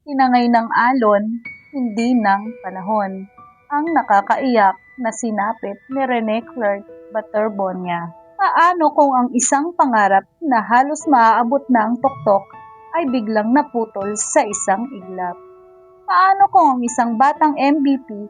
Tinangay ng alon, hindi ng panahon. Ang nakakaiyak na sinapit ni Rene Claire Baterbonia. Paano kung ang isang pangarap na halos maaabot na ang tuktok ay biglang naputol sa isang iglap? Paano kung ang isang batang MVP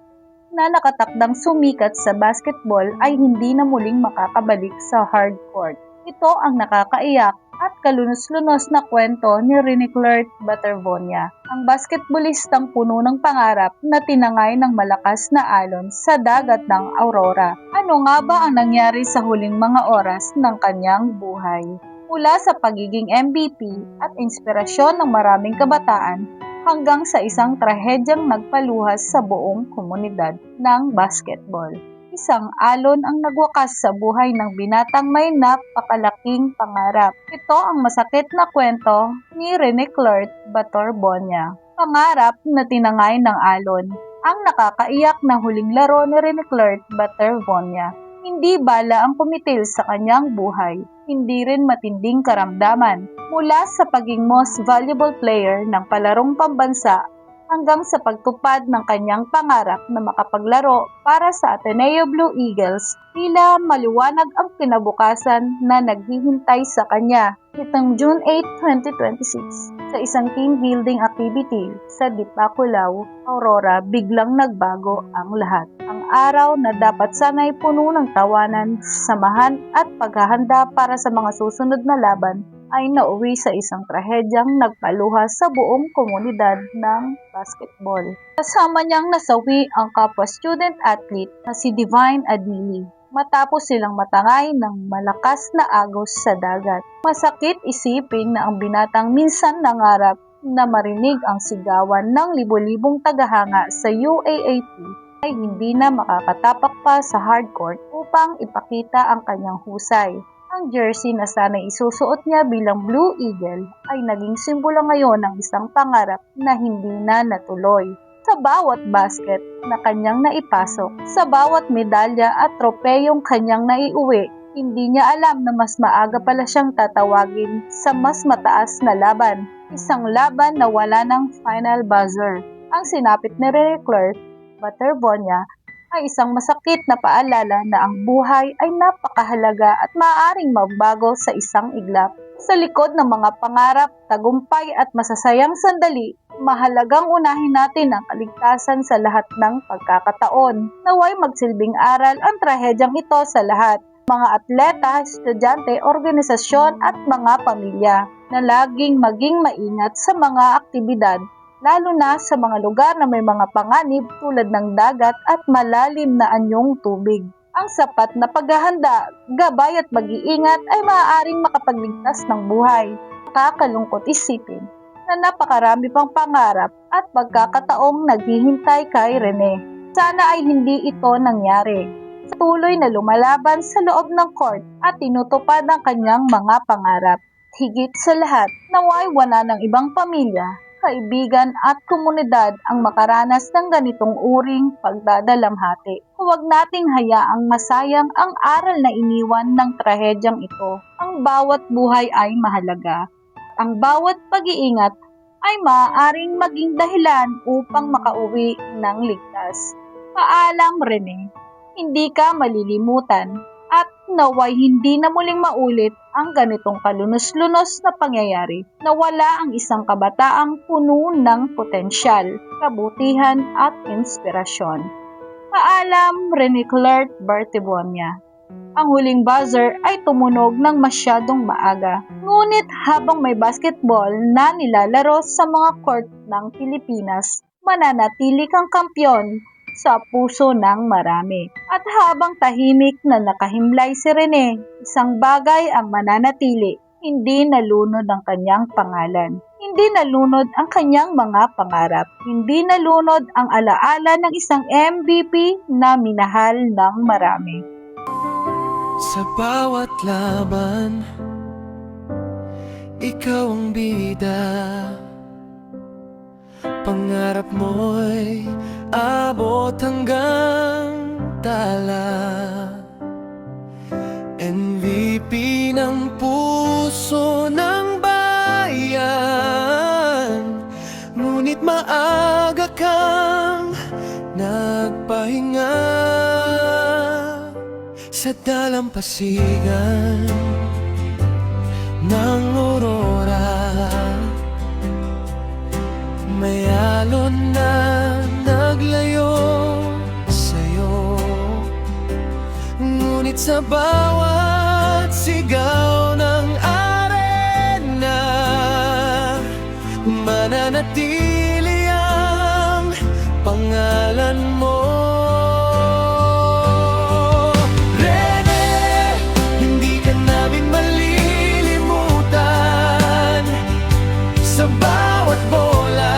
na nakatakdang sumikat sa basketball ay hindi na muling makakabalik sa hardcourt? Ito ang nakakaiyak at kalunos-lunos na kwento ni Rene Claire Baterbonia, ang basketballistang puno ng pangarap na tinangay ng malakas na alon sa dagat ng Aurora. Ano nga ba ang nangyari sa huling mga oras ng kanyang buhay? Mula sa pagiging MVP at inspirasyon ng maraming kabataan hanggang sa isang trahedyang nagpaluhas sa buong komunidad ng basketball. Isang alon ang nagwakas sa buhay ng binatang may napakalaking pangarap. Ito ang masakit na kwento ni Rene Claire Baterbonia. Pangarap na tinangay ng alon. Ang nakakaiyak na huling laro ni Rene Claire Baterbonia. Hindi bala ang pumitil sa kanyang buhay. Hindi rin matinding karamdaman. Mula sa paging most valuable player ng palarong pambansa hanggang sa pagtupad ng kanyang pangarap na makapaglaro para sa Ateneo Blue Eagles, tila maliwanag ang kinabukasan na naghihintay sa kanya. Nitong June 8, 2026, sa isang team building activity sa Dipakulaw, Aurora, biglang nagbago ang lahat. Ang araw na dapat sana'y puno ng tawanan, samahan at paghahanda para sa mga susunod na laban ay nauwi sa isang trahedyang nagpaluha sa buong komunidad ng basketball. Kasama niyang nasawi ang kapwa student athlete na si Divine Adili matapos silang matangay ng malakas na agos sa dagat. Masakit isipin na ang binatang minsan nangarap na marinig ang sigawan ng libo-libong tagahanga sa UAAP ay hindi na makakatapak pa sa hardcourt upang ipakita ang kanyang husay. Ang jersey na sana'y isusuot niya bilang Blue Eagle ay naging simbolo ngayon ng isang pangarap na hindi na natuloy. Sa bawat basket na kanyang naipasok, sa bawat medalya at tropeyong kanyang naiuwi, hindi niya alam na mas maaga pala siyang tatawagin sa mas mataas na laban. Isang laban na wala ng final buzzer. Ang sinapit ni Rene Claire Baterbonia ay isang masakit na paalala na ang buhay ay napakahalaga at maaaring magbago sa isang iglap. Sa likod ng mga pangarap, tagumpay at masasayang sandali, mahalagang unahin natin ang kaligtasan sa lahat ng pagkakataon. Naway magsilbing aral ang trahedyang ito sa lahat. Mga atleta, estudyante, organisasyon at mga pamilya na laging maging maingat sa mga aktibidad, lalo na sa mga lugar na may mga panganib tulad ng dagat at malalim na anyong tubig. Ang sapat na paghahanda, gabay at mag-iingat ay maaaring makapagligtas ng buhay. Nakakalungkot isipin na napakarami pang pangarap at pagkakataong naghihintay kay Rene. Sana ay hindi ito nangyari. Patuloy na lumalaban sa loob ng court at tinutupad ang kanyang mga pangarap. Higit sa lahat, naway wala ng ibang pamilya, kaibigan at komunidad ang makaranas ng ganitong uring pagdadalamhati. Huwag nating hayaang masayang ang aral na iniwan ng trahedyang ito. Ang bawat buhay ay mahalaga. Ang bawat pag-iingat ay maaaring maging dahilan upang makauwi ng ligtas. Paalam, Rene. Hindi ka malilimutan at naway hindi na muling maulit ang ganitong kalunos-lunos na pangyayari. Nawala ang isang kabataang puno ng potensyal, kabutihan at inspirasyon. Paalam, Rene Claire Baterbonia. Ang huling buzzer ay tumunog ng masyadong maaga. Ngunit habang may basketball na nilalaro sa mga court ng Pilipinas, mananatili kang kampyon sa puso ng marami. At habang tahimik na nakahimlay si Rene, isang bagay ang mananatili. Hindi nalunod ang kanyang pangalan. Hindi nalunod ang kanyang mga pangarap. Hindi nalunod ang alaala ng isang MVP na minahal ng marami. Sa bawat laban, ikaw ang bida. Pangarap mo'y abot hanggang tala. MVP ng puso ng bayan, ngunit Kahit maaga kang nagpahinga sa dalampasigan ng aurora, may alon na naglayo sa'yo. Ngunit sa bawat sigaw ng arena, mananatili ang pangalan mo. Rene, hindi ka namin malilimutan. Sa bawat bola,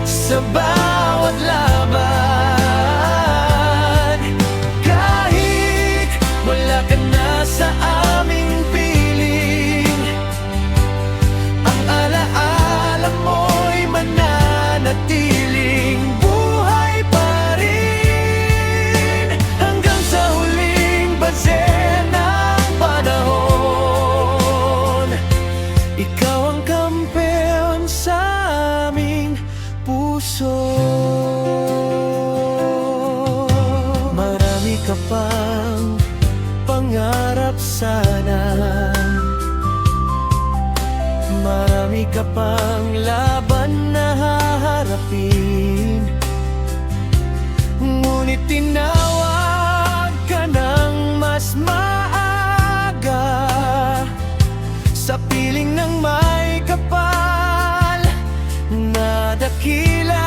sa bawat laban, kahit wala ka na sa aming piling, ang alaala mo'y mananatiling buhay pa rin hanggang sa huling banser ng panahon. Ikaw ang kampeon sa aming puso. Marami ka pang pangarap sana, marami ka pang laban na haharapin, ngunit tinawag ka ng mas maaga sa piling ng may kapal na dakila.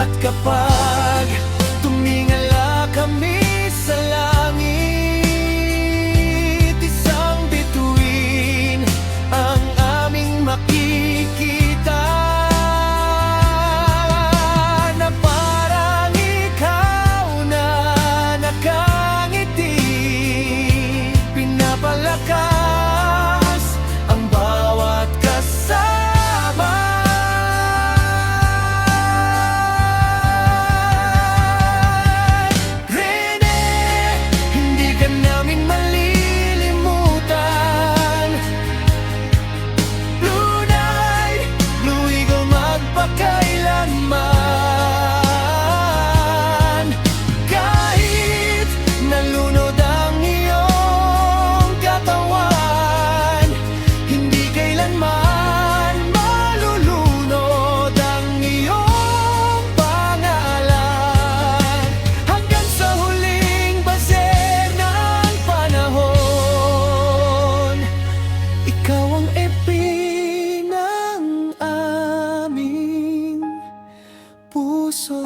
At kapag tumingala kami sa langit, isang bituin ang aming makikita, na parang ikaw na nakangiti, pinapalakas ang bawat kasama. Rene, hindi ka namin malilimutan. Blue Night, Blue Eagle magpakailanman. Kahit nalunod ang iyong katawan, hindi kailanman malulunod ang iyong pangalan. Hanggang sa huling banser ng panahon, ikaw ang epi ng aming puso.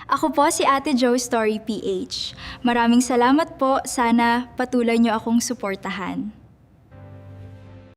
Ako po si Ate Jo Story PH. Maraming salamat po. Sana patuloy niyo akong suportahan.